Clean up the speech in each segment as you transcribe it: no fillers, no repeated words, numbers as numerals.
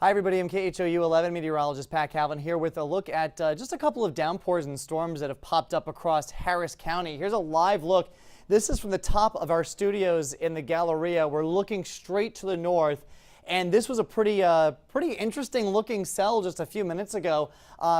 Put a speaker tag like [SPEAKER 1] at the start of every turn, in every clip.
[SPEAKER 1] Hi everybody, I'm KHOU 11 meteorologist Pat Cavlin here with a look at just a couple of downpours and storms that have popped up across Harris County. Here's a live look. This is from the top of our studios in the Galleria. We're looking straight to the north, and this was a pretty interesting looking cell just a few minutes ago,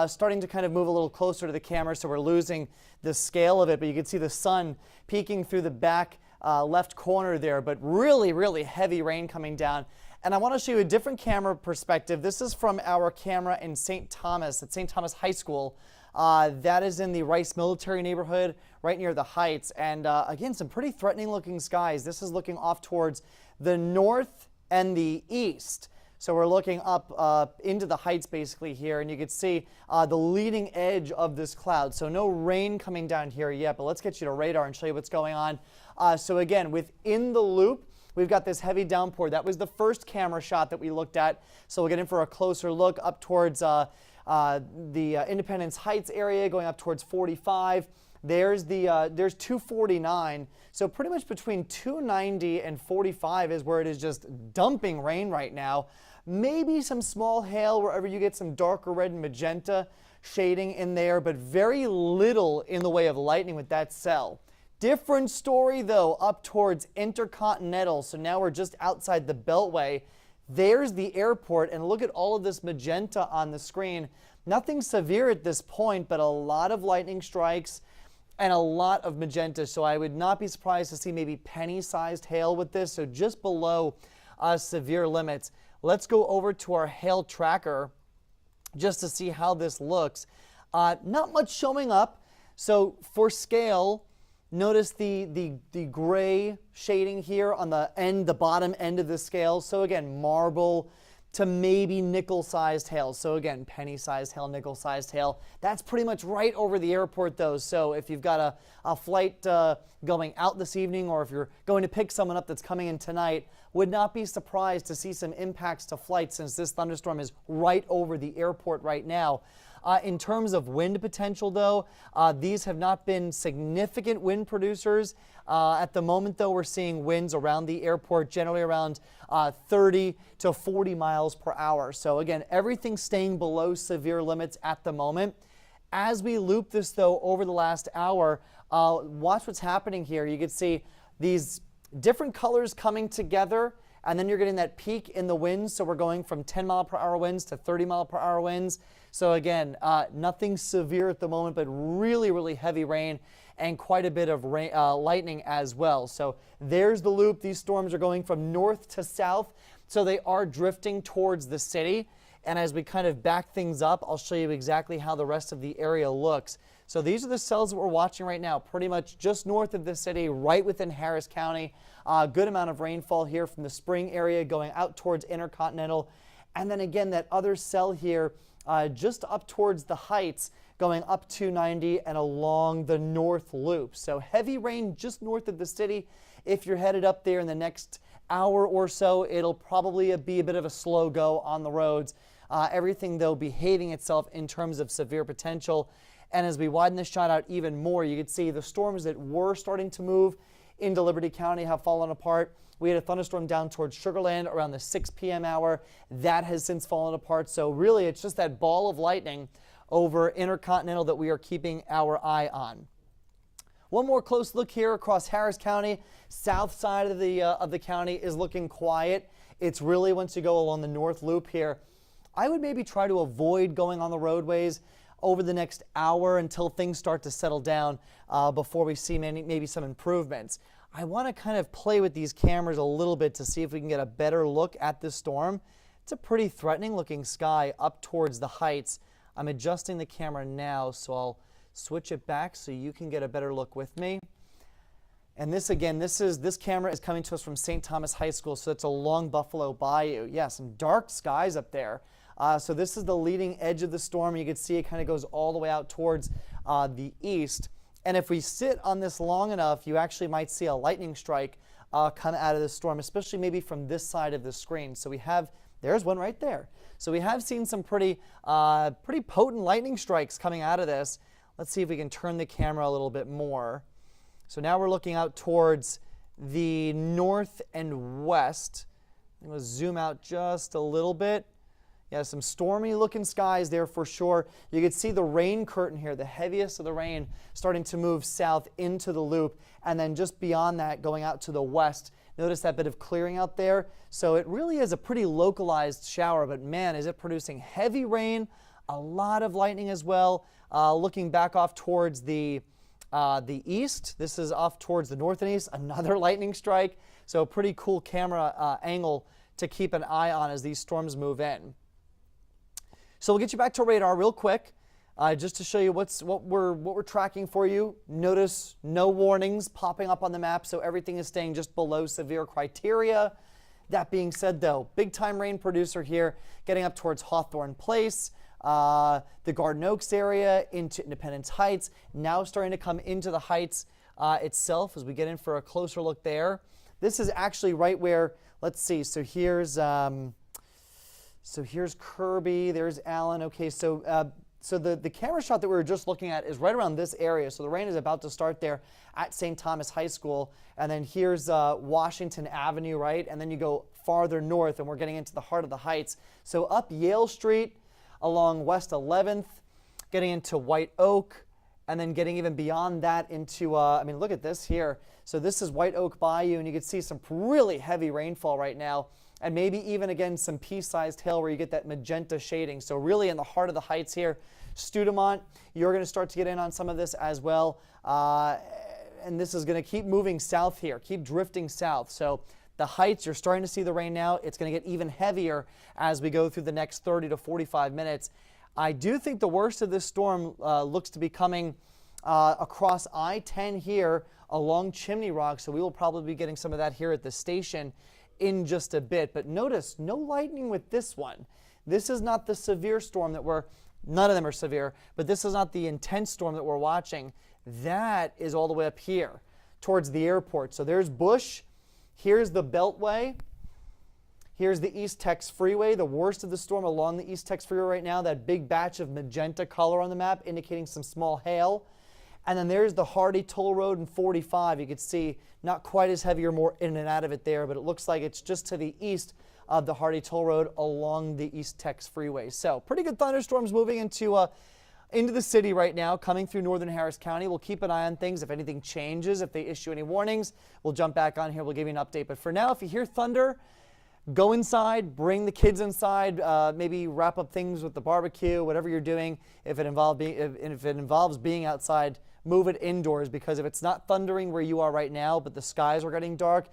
[SPEAKER 1] starting to kind of move a little closer to the camera, so we're losing the scale of it, but you can see the sun peeking through the back left corner there, but really heavy rain coming down. And I want to show you a different camera perspective. This is from our camera in St. Thomas, at St. Thomas High School. That is in the Rice Military neighborhood, right near the Heights. And again, some pretty threatening looking skies. This is looking off towards the north and the east. So we're looking up into the Heights basically here, and you can see the leading edge of this cloud. So no rain coming down here yet, but let's get you to radar and show you what's going on. So again, within the loop, we've got this heavy downpour. That was the first camera shot that we looked at. So we'll get in for a closer look up towards the Independence Heights area, going up towards 45. There's 249. So pretty much between 290 and 45 is where it is just dumping rain right now. Maybe some small hail wherever you get some darker red and magenta shading in there, but very little in the way of lightning with that cell. Different story though up towards Intercontinental. So now we're just outside the Beltway. There's the airport, and look at all of this magenta on the screen. Nothing severe at this point, but a lot of lightning strikes and a lot of magenta. So I would not be surprised to see maybe penny-sized hail with this, so just below severe limits. Let's go over to our hail tracker just to see how this looks. Not much showing up. So for scale, notice the gray shading here on the bottom end of the scale. So again, marble to maybe nickel-sized hail. So again, penny-sized hail, nickel-sized hail. That's pretty much right over the airport though. So if you've got a flight going out this evening, or if you're going to pick someone up that's coming in tonight, would not be surprised to see some impacts to flights, since this thunderstorm is right over the airport right now. In terms of wind potential, though, these have not been significant wind producers. At the moment, though, we're seeing winds around the airport generally around 30 to 40 miles per hour. So again, everything staying below severe limits at the moment. As we loop this, though, over the last hour, watch what's happening here. You can see these different colors coming together, and then you're getting that peak in the winds. So we're going from 10 mile per hour winds to 30 mile per hour winds. So again, nothing severe at the moment, but really heavy rain and quite a bit of rain, lightning as well. So there's the loop. These storms are going from north to south, so they are drifting towards the city. And as we kind of back things up, I'll show you exactly how the rest of the area looks. So these are the cells that we're watching right now, pretty much just north of the city, right within Harris County. Good amount of rainfall here from the Spring area going out towards Intercontinental. And then again, that other cell here, just up towards the Heights, going up 290 and along the north loop. So heavy rain just north of the city. If you're headed up there in the next hour or so, it'll probably be a bit of a slow go on the roads. Everything, though, behaving itself in terms of severe potential. And as we widen this shot out even more, you can see the storms that were starting to move into Liberty County have fallen apart. We had a thunderstorm down towards Sugar Land around the 6 p.m. hour. That has since fallen apart. So really, it's just that ball of lightning over Intercontinental that we are keeping our eye on. One more close look here across Harris County. South side of the county is looking quiet. It's really once you go along the north loop here, I would maybe try to avoid going on the roadways over the next hour until things start to settle down before we see maybe some improvements. I want to kind of play with these cameras a little bit to see if we can get a better look at this storm. It's a pretty threatening looking sky up towards the Heights. I'm adjusting the camera now, so I'll switch it back so you can get a better look with me. And this again, this camera is coming to us from St. Thomas High School, so it's along Buffalo Bayou. Yeah, some dark skies up there. So this is the leading edge of the storm. You can see it kind of goes all the way out towards the east. And if we sit on this long enough, you actually might see a lightning strike come out of the storm, especially maybe from this side of the screen. So we have, there's one right there. So we have seen some pretty potent lightning strikes coming out of this. Let's see if we can turn the camera a little bit more. So now we're looking out towards the north and west. I'm going to zoom out just a little bit. Yeah, some stormy looking skies there for sure. You can see the rain curtain here, the heaviest of the rain, starting to move south into the loop, and then just beyond that going out to the west. Notice that bit of clearing out there. So it really is a pretty localized shower, but man, is it producing heavy rain, a lot of lightning as well. Looking back off towards the east, this is off towards the north and east, another lightning strike. So pretty cool camera angle to keep an eye on as these storms move in. So we'll get you back to radar real quick, just to show you what we're tracking for you. Notice no warnings popping up on the map, so everything is staying just below severe criteria. That being said, though, big time rain producer here, getting up towards Hawthorne Place, the Garden Oaks area into Independence Heights, now starting to come into the Heights itself as we get in for a closer look there. This is actually right where, let's see, so here's Kirby, there's Allen. Okay, so the camera shot that we were just looking at is right around this area. So the rain is about to start there at St. Thomas High School. And then here's Washington Avenue, right? And then you go farther north and we're getting into the heart of the Heights. So up Yale Street along West 11th, getting into White Oak, and then getting even beyond that into, I mean, look at this here. So this is White Oak Bayou, and you can see some really heavy rainfall right now. And maybe even, again, some pea-sized hail where you get that magenta shading. So really in the heart of the Heights here, Studemont, you're going to start to get in on some of this as well. And this is going to keep moving south here, keep drifting south. So the Heights, you're starting to see the rain now. It's going to get even heavier as we go through the next 30 to 45 minutes. I do think the worst of this storm looks to be coming across I-10 here along Chimney Rock. So we will probably be getting some of that here at the station in just a bit. But notice no lightning with this one. This is not the severe storm that none of them are severe, but this is not the intense storm that we're watching. That is all the way up here towards the airport. So there's Bush, here's the Beltway, here's the East Tex Freeway, the worst of the storm along the East Tex Freeway right now, that big batch of magenta color on the map indicating some small hail. And then there's the Hardy Toll Road and 45. You can see not quite as heavy or more in and out of it there, but it looks like it's just to the east of the Hardy Toll Road along the East Tex Freeway. So pretty good thunderstorms moving into the city right now, coming through northern Harris County. We'll keep an eye on things. If anything changes, if they issue any warnings, we'll jump back on here. We'll give you an update. But for now, if you hear thunder, go inside, bring the kids inside, maybe wrap up things with the barbecue, whatever you're doing. If it involves being outside, move it indoors, because if it's not thundering where you are right now, but the skies are getting dark,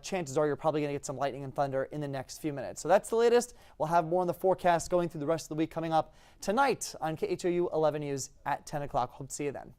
[SPEAKER 1] chances are you're probably going to get some lightning and thunder in the next few minutes. So that's the latest. We'll have more on the forecast going through the rest of the week coming up tonight on KHOU 11 News at 10 o'clock. Hope to see you then.